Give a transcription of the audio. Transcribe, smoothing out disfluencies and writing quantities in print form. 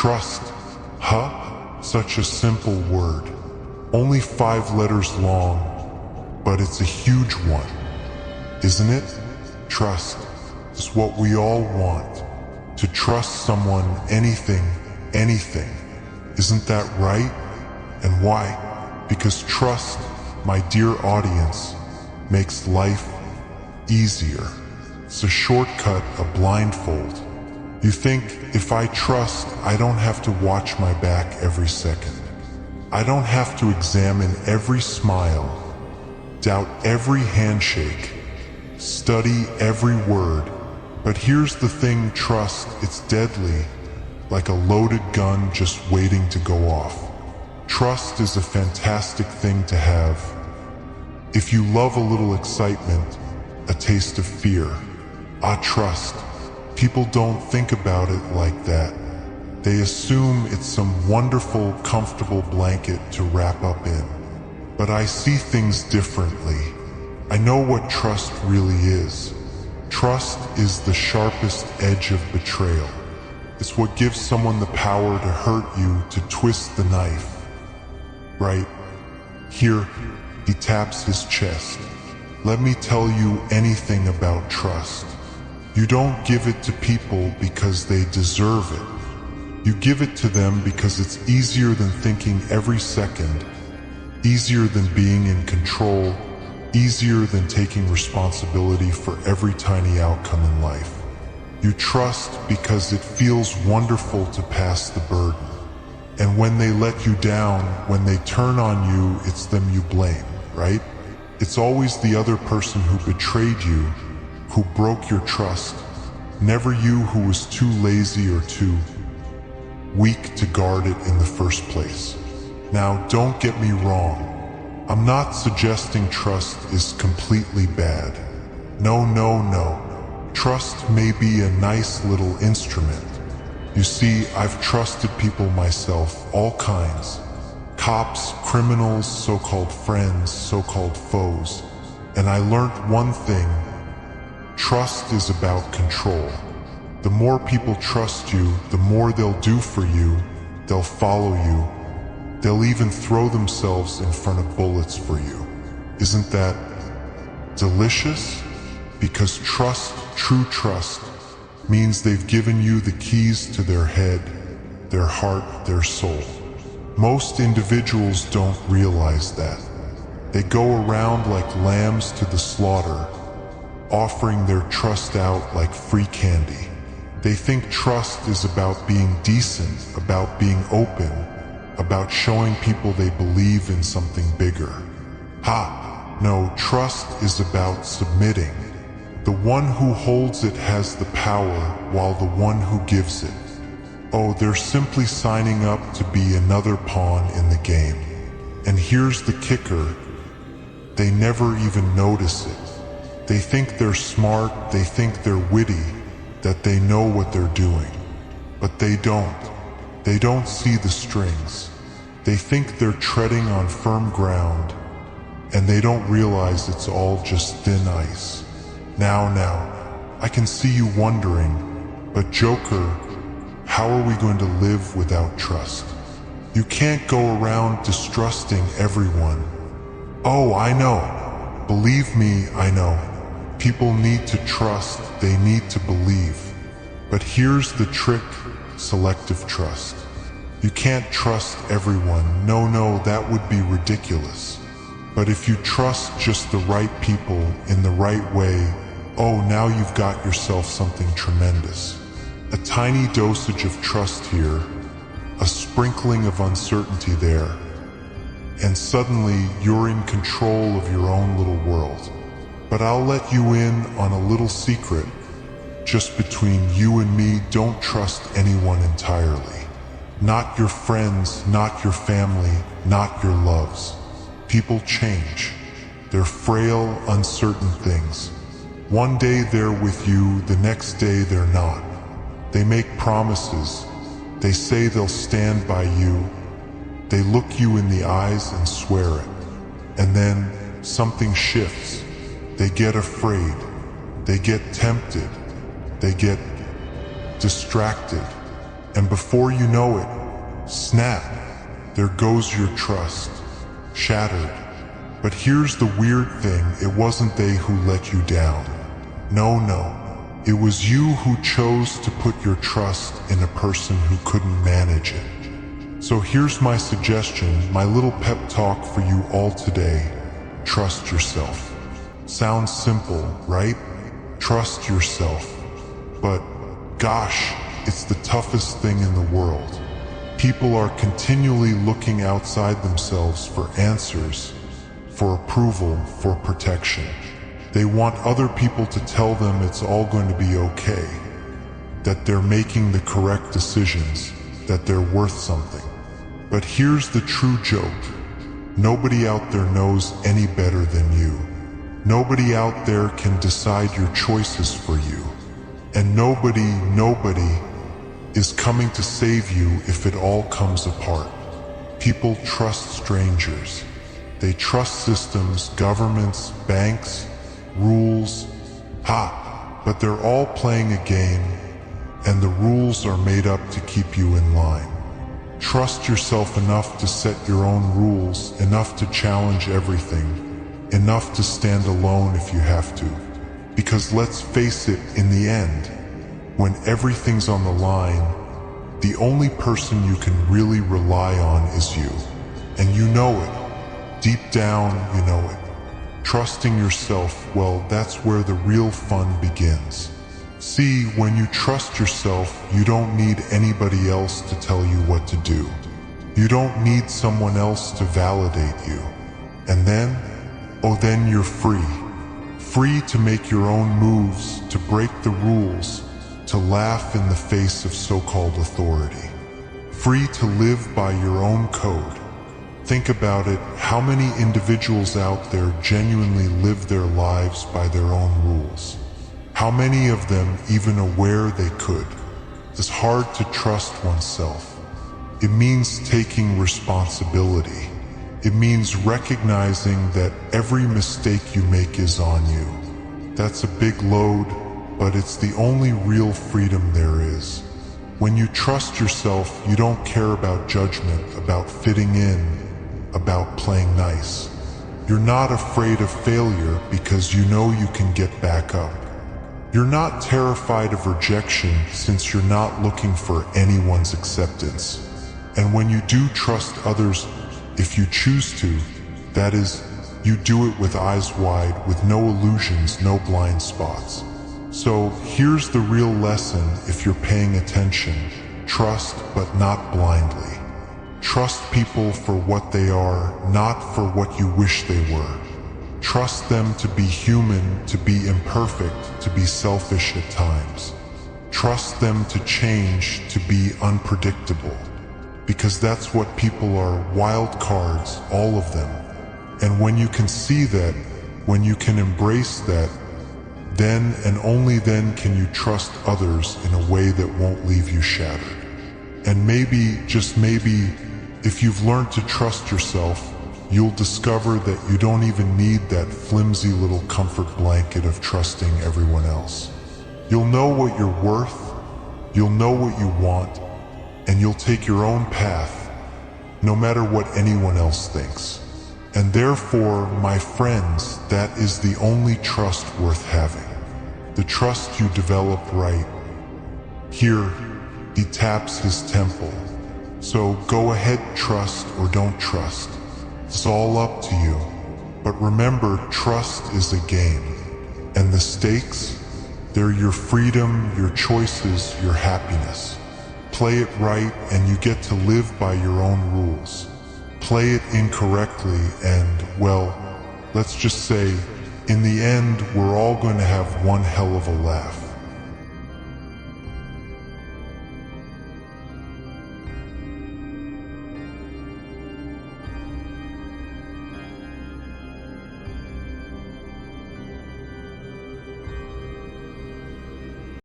Trust. Huh? Such a simple word. Only 5 letters long, but it's a huge one, isn't it? Trust is what we all want. To trust someone, anything. Isn't that right? And why? Because trust, my dear audience, makes life easier. It's a shortcut, a blindfold. You think, if I trust, I don't have to watch my back every second. I don't have to examine every smile, doubt every handshake, study every word. But here's the thing, trust, it's deadly, like a loaded gun just waiting to go off. Trust is a fantastic thing to have. If you love a little excitement, a taste of fear, trust. People don't think about it like that. They assume it's some wonderful, comfortable blanket to wrap up in. But I see things differently. I know what trust really is. Trust is the sharpest edge of betrayal. It's what gives someone the power to hurt you, to twist the knife. Right here, he taps his chest. Let me tell you anything about trust. You don't give it to people because they deserve it. You give it to them because it's easier than thinking every second, easier than being in control, easier than taking responsibility for every tiny outcome in life. You trust because it feels wonderful to pass the burden. And when they let you down, when they turn on you, it's them you blame, right? It's always the other person who betrayed you, who broke your trust, never you who was too lazy or too weak to guard it in the first place. Now, don't get me wrong. I'm not suggesting trust is completely bad. No. Trust may be a nice little instrument. You see, I've trusted people myself, all kinds. Cops, criminals, so-called friends, so-called foes. And I learned one thing. Trust is about control. The more people trust you, the more they'll do for you. They'll follow you. They'll even throw themselves in front of bullets for you. Isn't that delicious? Because trust, true trust, means they've given you the keys to their head, their heart, their soul. Most individuals don't realize that. They go around like lambs to the slaughter, offering their trust out like free candy. They think trust is about being decent, about being open, about showing people they believe in something bigger. No, trust is about submitting. The one who holds it has the power, while the one who gives it, they're simply signing up to be another pawn in the game. And here's the kicker. They never even notice it. They think they're smart, they think they're witty, that they know what they're doing. But they don't. They don't see the strings. They think they're treading on firm ground, and they don't realize it's all just thin ice. Now, I can see you wondering, but Joker, how are we going to live without trust? You can't go around distrusting everyone. I know. Believe me, I know. People need to trust, they need to believe. But here's the trick, selective trust. You can't trust everyone, no, that would be ridiculous. But if you trust just the right people in the right way, now you've got yourself something tremendous. A tiny dosage of trust here, a sprinkling of uncertainty there, and suddenly you're in control of your own little world. But I'll let you in on a little secret. Just between you and me, don't trust anyone entirely. Not your friends, not your family, not your loves. People change. They're frail, uncertain things. One day they're with you, the next day they're not. They make promises. They say they'll stand by you. They look you in the eyes and swear it. And then something shifts. They get afraid. They get tempted. They get distracted. And before you know it, snap, there goes your trust, shattered. But here's the weird thing, it wasn't they who let you down. No, it was you who chose to put your trust in a person who couldn't manage it. So here's my suggestion, my little pep talk for you all today. Trust yourself. Sounds simple, right? Trust yourself. But gosh, it's the toughest thing in the world. People are continually looking outside themselves for answers, for approval, for protection. They want other people to tell them it's all going to be okay, that they're making the correct decisions, that they're worth something. But here's the true joke. Nobody out there knows any better than you. Nobody out there can decide your choices for you. And nobody is coming to save you if it all comes apart. People trust strangers. They trust systems, governments, banks, rules. But they're all playing a game, and the rules are made up to keep you in line. Trust yourself enough to set your own rules, enough to challenge everything, enough to stand alone if you have to. Because let's face it, in the end, when everything's on the line, the only person you can really rely on is you. And you know it. Deep down, you know it. Trusting yourself, well, that's where the real fun begins. See, when you trust yourself, you don't need anybody else to tell you what to do. You don't need someone else to validate you. And then, then you're free. Free to make your own moves, to break the rules, to laugh in the face of so-called authority. Free to live by your own code. Think about it, how many individuals out there genuinely live their lives by their own rules? How many of them even aware they could? It's hard to trust oneself. It means taking responsibility. It means recognizing that every mistake you make is on you. That's a big load, but it's the only real freedom there is. When you trust yourself, you don't care about judgment, about fitting in, about playing nice. You're not afraid of failure because you know you can get back up. You're not terrified of rejection since you're not looking for anyone's acceptance. And when you do trust others, if you choose to, that is, you do it with eyes wide, with no illusions, no blind spots. So here's the real lesson if you're paying attention. Trust, but not blindly. Trust people for what they are, not for what you wish they were. Trust them to be human, to be imperfect, to be selfish at times. Trust them to change, to be unpredictable. Because that's what people are, wild cards, all of them. And when you can see that, when you can embrace that, then and only then can you trust others in a way that won't leave you shattered. And maybe, just maybe, if you've learned to trust yourself, you'll discover that you don't even need that flimsy little comfort blanket of trusting everyone else. You'll know what you're worth, you'll know what you want, and you'll take your own path, no matter what anyone else thinks. And therefore, my friends, that is the only trust worth having. The trust you develop right. Here, he taps his temple. So go ahead, trust or don't trust. It's all up to you. But remember, trust is a game. And the stakes, they're your freedom, your choices, your happiness. Play it right and you get to live by your own rules. Play it incorrectly and, well, let's just say, in the end, we're all going to have one hell of a laugh.